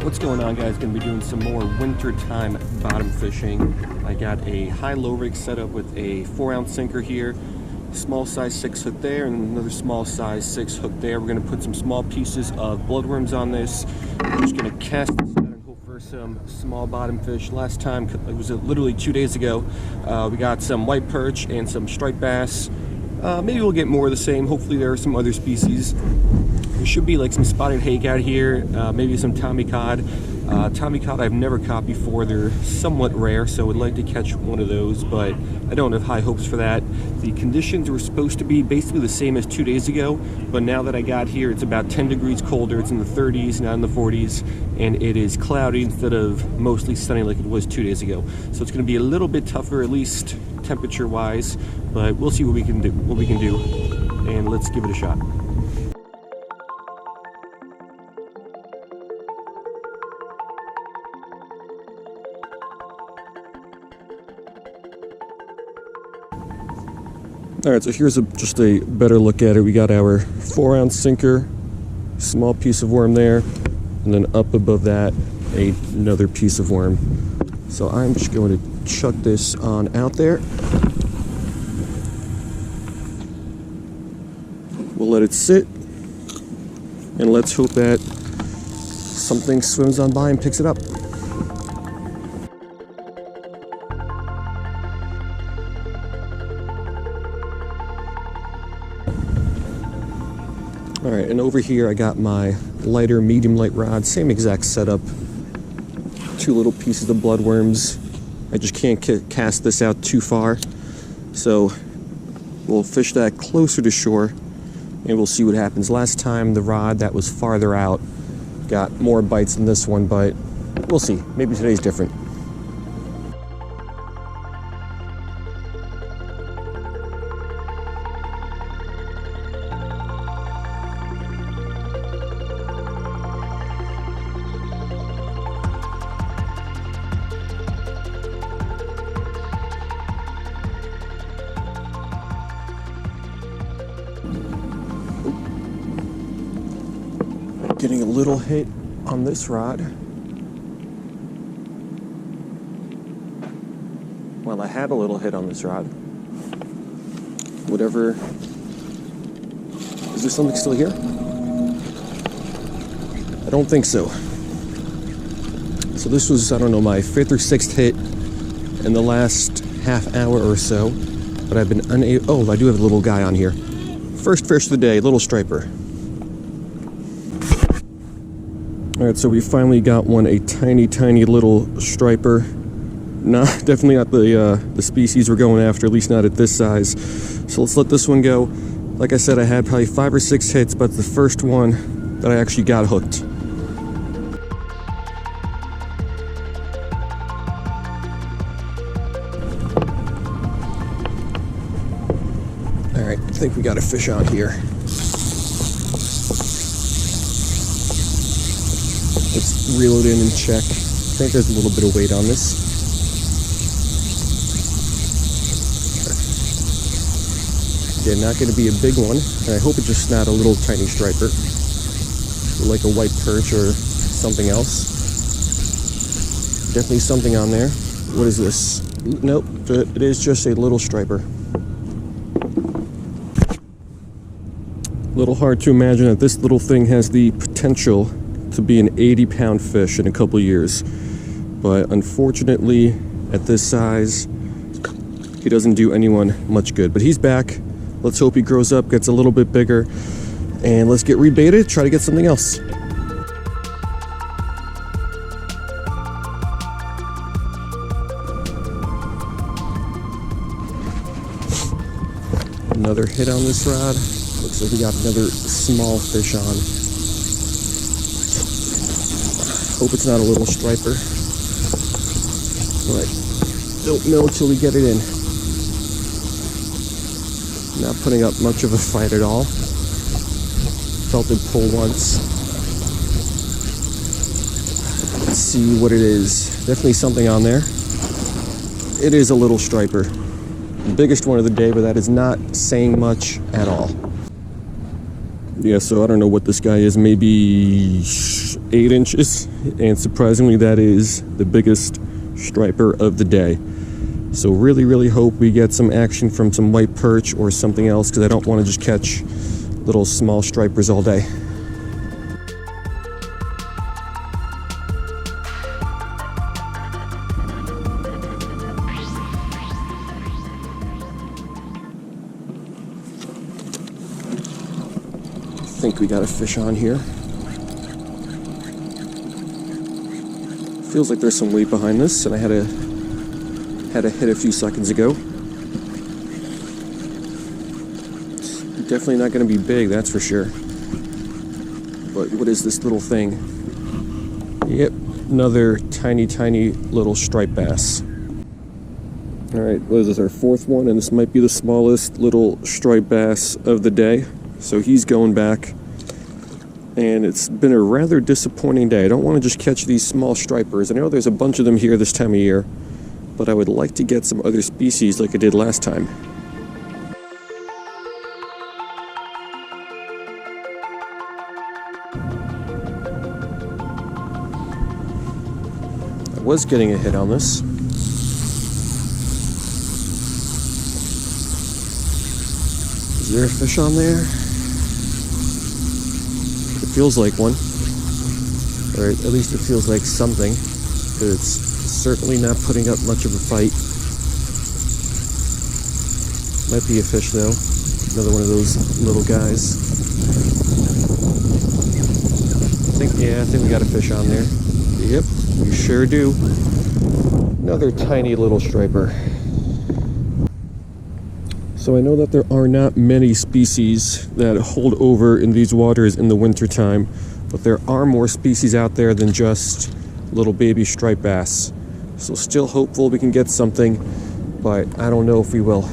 What's going on, guys? Gonna be doing some more wintertime bottom fishing. I got a high-low rig set up with a 4-ounce sinker here, small size 6 hook there, and another small size 6 hook there. We're gonna put some small pieces of bloodworms on this. We're just gonna cast this out and hope for some small bottom fish. Last time, it was literally 2 days ago, we got some white perch and some striped bass. Maybe we'll get more of the same. Hopefully there are some other species. There should be like some spotted hake out here, maybe some Tommy cod. Tommy cod I've never caught before. They're somewhat rare, so I would like to catch one of those, but I don't have high hopes for that. The conditions were supposed to be basically the same as 2 days ago, but now that I got here, it's about 10 degrees colder. It's in the 30s, not in the 40s, and it is cloudy instead of mostly sunny like it was 2 days ago. So it's going to be a little bit tougher, at least temperature-wise, but we'll see what we can do, and let's give it a shot. Alright, so here's just a better look at it. We got our 4-ounce sinker, small piece of worm there, and then up above that, another piece of worm. So I'm just going to chuck this on out there. We'll let it sit, and let's hope that something swims on by and picks it up. Alright, and over here I got my lighter medium light rod, same exact setup. 2 little pieces of bloodworms. I just can't cast this out too far, so we'll fish that closer to shore and we'll see what happens. Last time the rod that was farther out got more bites than this one, but we'll see. Maybe today's different. Getting a little hit on this rod. Well, I had a little hit on this rod. Whatever. Is there something still here? I don't think so. So this was, I don't know, my 5th or 6th hit in the last half hour or so. But I've been unable. Oh, I do have a little guy on here. First fish of the day, little striper. Alright, so we finally got one, a tiny little striper. Definitely not the species we're going after, at least not at this size. So let's let this one go. Like I said, I had probably 5 or 6 hits, but the first one that I actually got hooked. Alright, I think we got a fish out here. Let's reel it in and check. I think there's a little bit of weight on this. Again, not going to be a big one, and I hope it's just not a little tiny striper, like a white perch or something else. Definitely something on there. What is this? Nope, it is just a little striper. A little hard to imagine that this little thing has the potential to be an 80-pound fish in a couple years, but unfortunately at this size he doesn't do anyone much good. But he's back. Let's hope he grows up, gets a little bit bigger, and let's get rebaited, try to get something else. Another hit on this rod. Looks like we got another small fish on. Hope it's not a little striper, but don't know till we get it in. Not putting up much of a fight at all. Felt it pull once. Let's see what it is. Definitely something on there. It is a little striper. The biggest one of the day, but that is not saying much at all. Yeah, so I don't know what this guy is, maybe 8 inches, and surprisingly that is the biggest striper of the day. So really hope we get some action from some white perch or something else, because I don't want to just catch little small stripers all day. I think we got a fish on here. Feels like there's some weight behind this, and I had a hit a few seconds ago. It's definitely not going to be big, that's for sure. But what is this little thing? Yep, another tiny little striped bass. All right, what is this, our fourth one? And this might be the smallest little striped bass of the day. So he's going back, and it's been a rather disappointing day. I don't want to just catch these small stripers. I know there's a bunch of them here this time of year, but I would like to get some other species like I did last time. I was getting a hit on this. Is there a fish on there? It feels like one, or at least it feels like something, because it's certainly not putting up much of a fight. Might be a fish though, another one of those little guys. I think we got a fish on there. Yep, we sure do. Another tiny little striper. So I know that there are not many species that hold over in these waters in the wintertime, but there are more species out there than just little baby striped bass. So still hopeful we can get something, but I don't know if we will.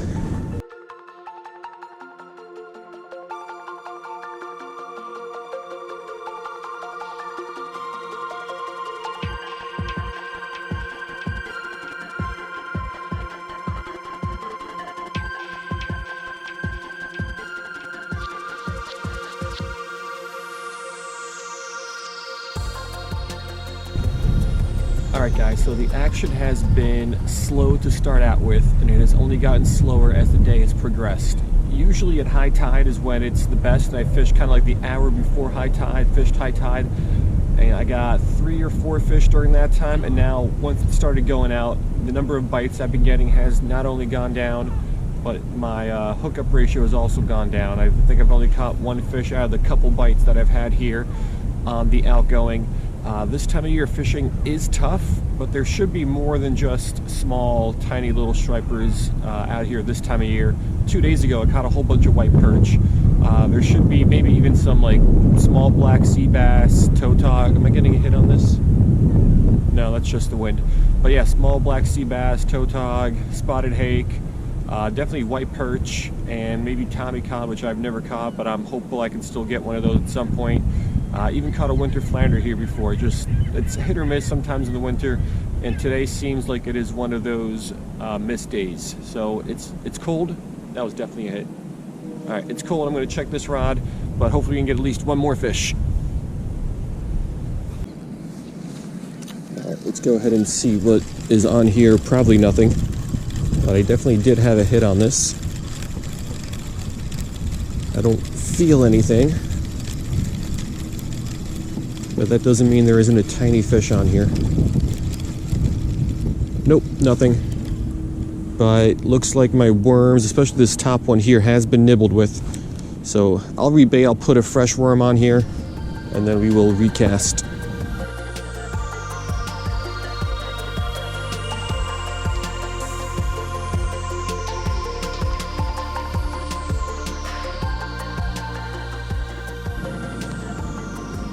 Alright guys, so the action has been slow to start out with, and it has only gotten slower as the day has progressed. Usually at high tide is when it's the best, and I fish kind of like the hour before high tide, fished high tide, and I got 3 or 4 fish during that time, and now once it started going out, the number of bites I've been getting has not only gone down, but my hookup ratio has also gone down. I think I've only caught 1 fish out of the couple bites that I've had here on the outgoing. This time of year fishing is tough, but there should be more than just small, tiny little stripers out here this time of year. 2 days ago, I caught a whole bunch of white perch. There should be maybe even some like small black sea bass, tautog. Am I getting a hit on this? No, that's just the wind. But yeah, small black sea bass, tautog, spotted hake, definitely white perch, and maybe tommy cod, which I've never caught, but I'm hopeful I can still get one of those at some point. Even caught a winter flounder here before. It's hit or miss sometimes in the winter, and today seems like it is one of those missed days. So it's cold. That was definitely a hit. All right, it's cold. I'm going to check this rod, but hopefully we can get at least 1 more fish. All right, let's go ahead and see what is on here. Probably nothing, but I definitely did have a hit on this. I don't feel anything, but that doesn't mean there isn't a tiny fish on here. Nope, nothing. But looks like my worms, especially this top one here, has been nibbled with. So I'll rebait, I'll put a fresh worm on here, and then we will recast.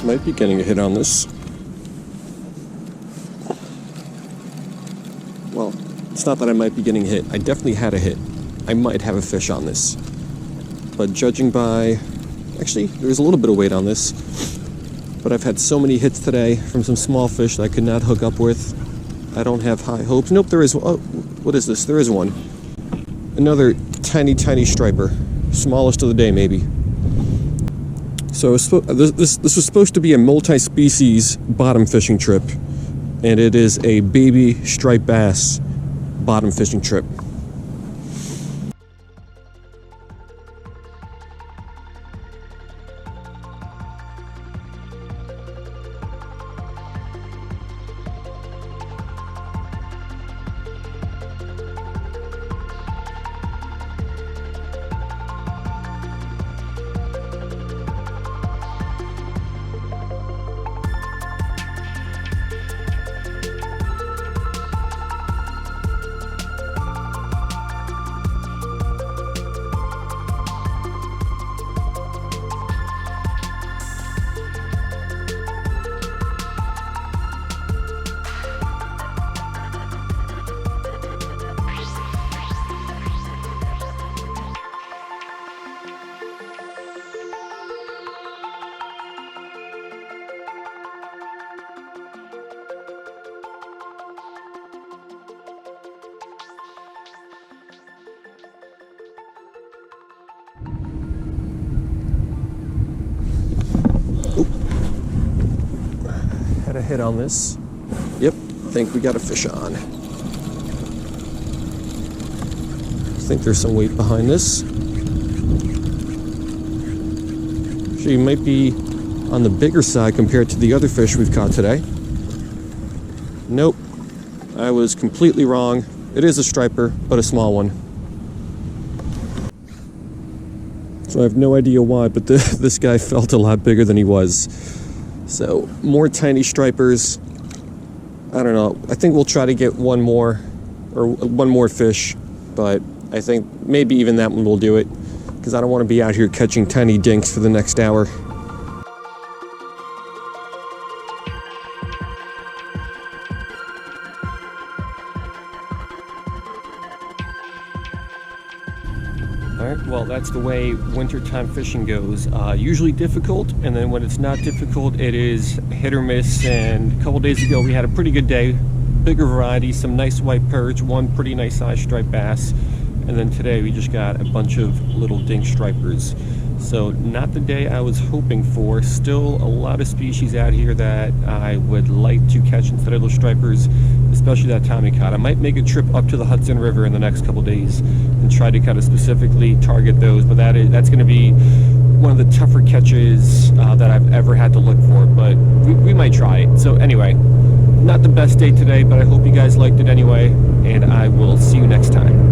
Might be getting a hit on this. Well, it's not that I might be getting hit. I definitely had a hit. I might have a fish on this. But judging by... Actually, there's a little bit of weight on this. But I've had so many hits today from some small fish that I could not hook up with. I don't have high hopes. Nope, there is... Oh, what is this? There is one. Another tiny striper. Smallest of the day, maybe. So this was supposed to be a multi-species bottom fishing trip, and it is a baby striped bass bottom fishing trip. Had a hit on this. Yep, think we got a fish on. Think there's some weight behind this. She might be on the bigger side compared to the other fish we've caught today. Nope, I was completely wrong. It is a striper, but a small one. So I have no idea why, but this guy felt a lot bigger than he was. So more tiny stripers. I don't know. I think we'll try to get one more fish, but I think maybe even that one will do it, because I don't want to be out here catching tiny dinks for the next hour. Alright, well, that's the way wintertime fishing goes. Usually difficult, and then when it's not difficult, it is hit or miss. And a couple days ago, we had a pretty good day. Bigger variety, some nice white perch, one pretty nice sized striped bass. And then today, we just got a bunch of little dink stripers. So not the day I was hoping for. Still a lot of species out here that I would like to catch instead of those stripers, especially that Tommy cod. I might make a trip up to the Hudson River in the next couple days and try to kind of specifically target those, but that's going to be one of the tougher catches that I've ever had to look for, but we might try it. So anyway, not the best day today, but I hope you guys liked it anyway, and I will see you next time.